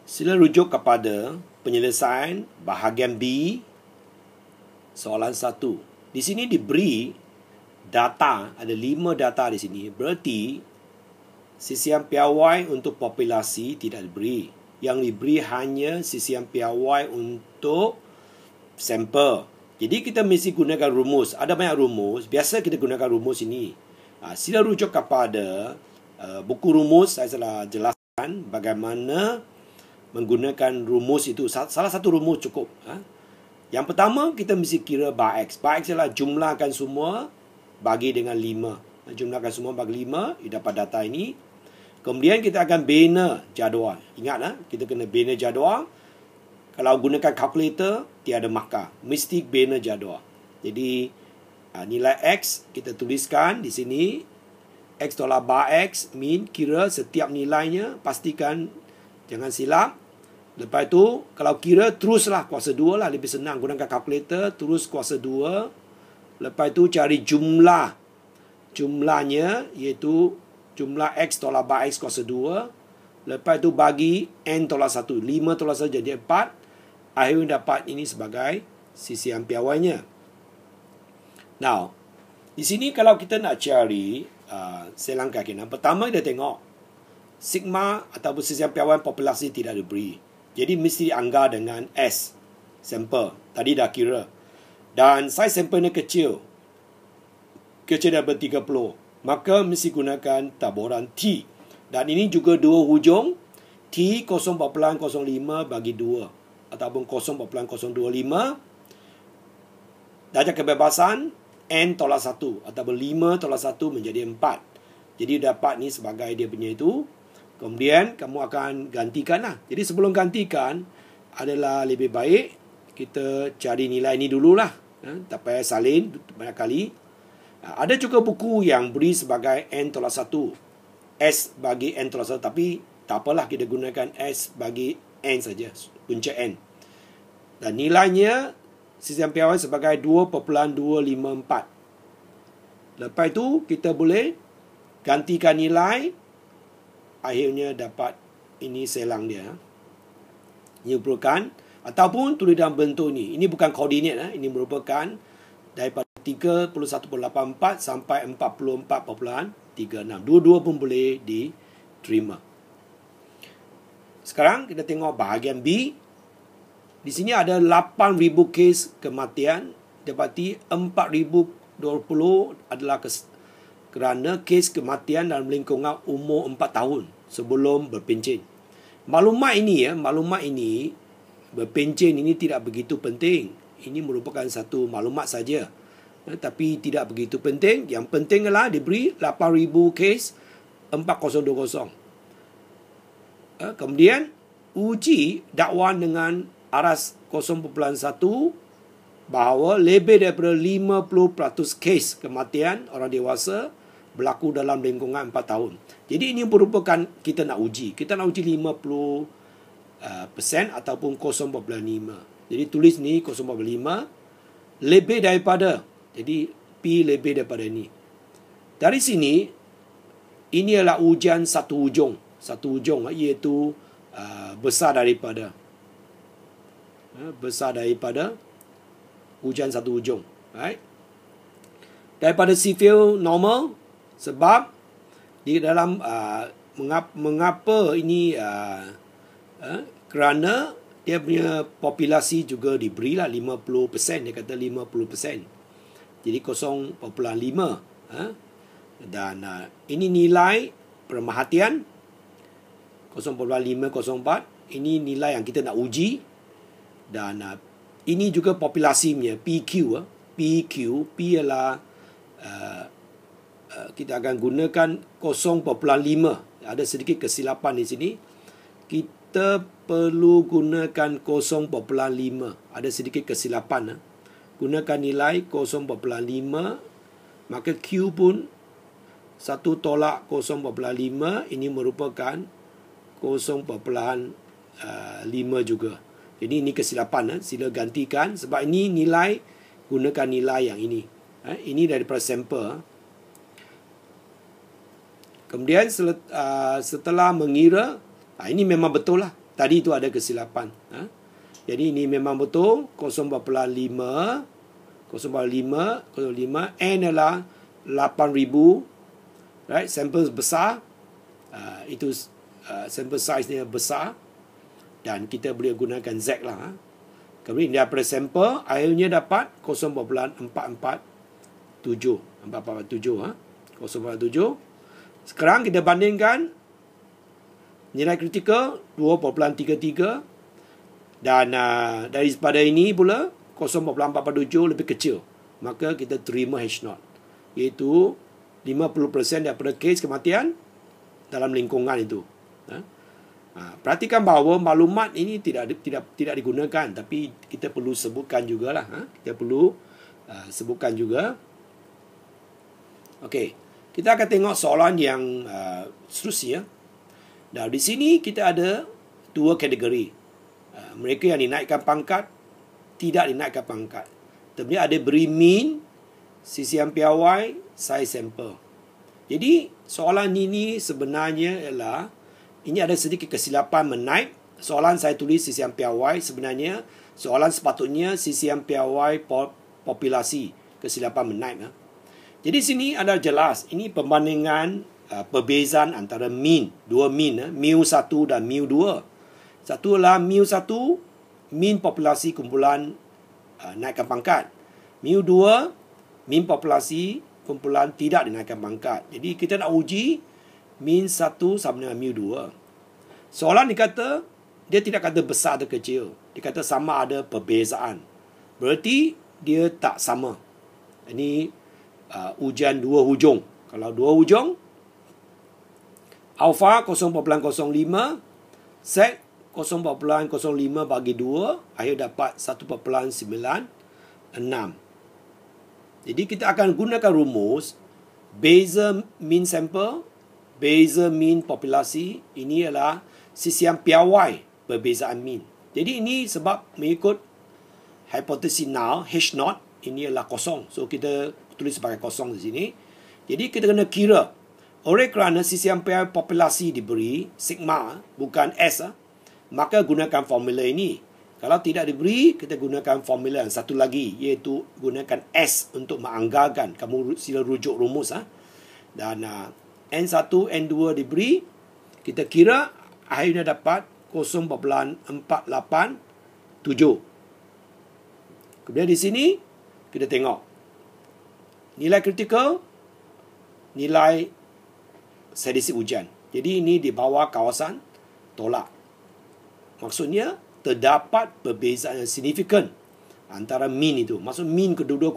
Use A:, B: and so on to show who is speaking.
A: Sila rujuk kepada penyelesaian bahagian B soalan 1. Di sini diberi data, ada 5 data di sini. Berarti sisian piawai untuk populasi tidak diberi. Yang diberi hanya sisian piawai untuk sampel. Jadi kita mesti gunakan rumus. Ada banyak rumus. Biasa kita gunakan rumus ini. Sila rujuk kepada buku rumus. Saya telah jelaskan bagaimana menggunakan rumus itu. Salah satu rumus cukup. Yang pertama, kita mesti kira bar X. Bar X adalah jumlahkan semua bagi dengan 5. Jumlahkan semua bagi 5, you dapat data ini. Kemudian kita akan bina jadual. Ingat, kita kena bina jadual. Kalau gunakan kalkulator, tiada markah. Mesti bina jadual. Jadi, nilai X kita tuliskan di sini. X tolak bar X, min, kira setiap nilainya. Pastikan jangan silap. Lepas itu, kalau kira, teruslah kuasa 2 lah. Lebih senang gunakan kalkulator. Terus kuasa 2. Lepas itu, cari jumlah. Jumlahnya, iaitu jumlah X tolak bar X kuasa 2. Lepas itu, bagi N tolak 1. 5 tolak 1 jadi 4. Akhirnya dapat ini sebagai sisian piawainya. Now, di sini kalau kita nak cari selangkah kena. Pertama, kita tengok sigma ataupun sisian piawai populasi tidak diberi. Jadi mesti dianggar dengan S sampel. Tadi dah kira. Dan saiz sampelnya kecil. Kecil daripada 30. Maka mesti gunakan taburan T. Dan ini juga dua hujung. T 0.05 bagi 2. Ataupun 0.025. Darjah kebebasan N tolak 1. Ataupun 5 tolak 1 menjadi 4. Jadi dapat ni sebagai dia punya itu. Kemudian kamu akan gantikan lah. Jadi sebelum gantikan adalah lebih baik kita cari nilai ni dululah. Tak payah salin banyak kali. Ada juga buku yang beri sebagai N tolak 1. S bagi N tolak 1. Tapi tak apalah, kita gunakan S bagi N saja. Punca N. Dan nilainya sisian piawai sebagai 2.254. Lepas itu kita boleh gantikan nilai. Akhirnya dapat ini selang dia. Ini merupakan ataupun tulis dalam bentuk ini. Ini bukan koordinat. Ini merupakan daripada 31.84 sampai 44.36. Dua-dua pun boleh diterima. Sekarang kita tengok bahagian B. Di sini ada 8,000 kes kematian. Dapati 4,020 adalah kerana kes kematian dalam lingkungan umur 4 tahun sebelum berpencen. Maklumat ini berpencen ini tidak begitu penting. Ini merupakan satu maklumat saja. Tapi tidak begitu penting. Yang penting adalah diberi 8,000 kes 4020. Kemudian uji dakwaan dengan aras 0.1 bahawa lebih daripada 50% kes kematian orang dewasa berlaku dalam lingkungan 4 tahun. Jadi ini merupakan kita nak uji. Kita nak uji 50% ataupun 0.5. Jadi tulis ni 0.5 lebih daripada. Jadi P lebih daripada ini. Dari sini, ini adalah ujian satu hujung. Satu hujung iaitu besar daripada. Besar daripada ujian satu hujung. Right? Daripada sifil normal. Sebab di dalam mengapa ini kerana dia punya populasi juga diberilah 50%. Dia kata 50%. Jadi 0.5. Dan ini nilai pemerhatian 0.504. Ini nilai yang kita nak uji. Dan ini juga populasinya PQ. P ialah kita akan gunakan 0.5. Ada sedikit kesilapan di sini. Kita perlu gunakan 0.5. Ada sedikit kesilapan. Gunakan nilai 0.5. Maka Q pun 1 tolak 0.5. Ini merupakan 0.5 juga. Jadi ini kesilapan. Sila gantikan. Sebab ini nilai, gunakan nilai yang ini. Ini daripada sampel. Kemudian setelah mengira, ini memang betul lah. Tadi itu ada kesilapan. Jadi ini memang betul 0.5, 0.5, N adalah 8,000. Right, sampel besar. Itu sampel size dia besar. Dan kita boleh gunakan Z lah. Kemudian daripada sampel, akhirnya dapat 0.447. 0.447. Sekarang kita bandingkan nilai kritikal 2.33. Dan daripada ini pula 0.447 lebih kecil. Maka kita terima H0. Iaitu 50% daripada kes kematian dalam lingkungan itu. Perhatikan bahawa maklumat ini tidak digunakan, tapi kita perlu sebutkan jugalah. Kita perlu sebutkan juga. Okey, kita akan tengok soalan yang seterusnya. Nah, di sini kita ada dua kategori. Mereka yang dinaikkan pangkat, tidak dinaikkan pangkat. Kemudian ada beri mean, CCM piawai, size sampel. Jadi soalan ini sebenarnya ialah, ini ada sedikit kesilapan menaip. Soalan saya tulis CCM piawai, sebenarnya soalan sepatutnya CCM piawai populasi. Kesilapan menaip. Jadi sini ada jelas, ini perbandingan perbezaan antara mean, dua mean, mu1 dan mu2. Satu adalah mu1, mean populasi kumpulan naikkan pangkat. mu2, mean populasi kumpulan tidak dinaikkan pangkat. Jadi kita nak uji mean 1 sama dengan mu2. Soalan dikata, dia tidak kata besar atau kecil. Dia kata sama ada perbezaan. Berarti dia tak sama. Ini ujian dua hujung. Kalau dua hujung, alpha 0.05, set 0.05 bagi 2, akhir dapat 1.96. Jadi kita akan gunakan rumus Bayes mean sample, Bayes mean populasi. Ini adalah CCM piawai perbezaan mean. Jadi ini sebab mengikut hipotesis null, H0, ini adalah kosong. So kita tulis sebagai kosong di sini. Jadi kita kena kira. Oleh kerana CCM piawai populasi diberi sigma, bukan S, maka gunakan formula ini. Kalau tidak diberi, kita gunakan formula yang satu lagi, iaitu gunakan S untuk menganggarkan. Kamu sila rujuk rumus. Dan N1, N2 diberi, kita kira akhirnya dapat 0.487. Kemudian di sini, kita tengok. Nilai kritikal, nilai sedisi ujian. Jadi ini di bawah kawasan tolak. Maksudnya, terdapat perbezaan yang signifikan antara mean itu. Maksud mean kedua-dua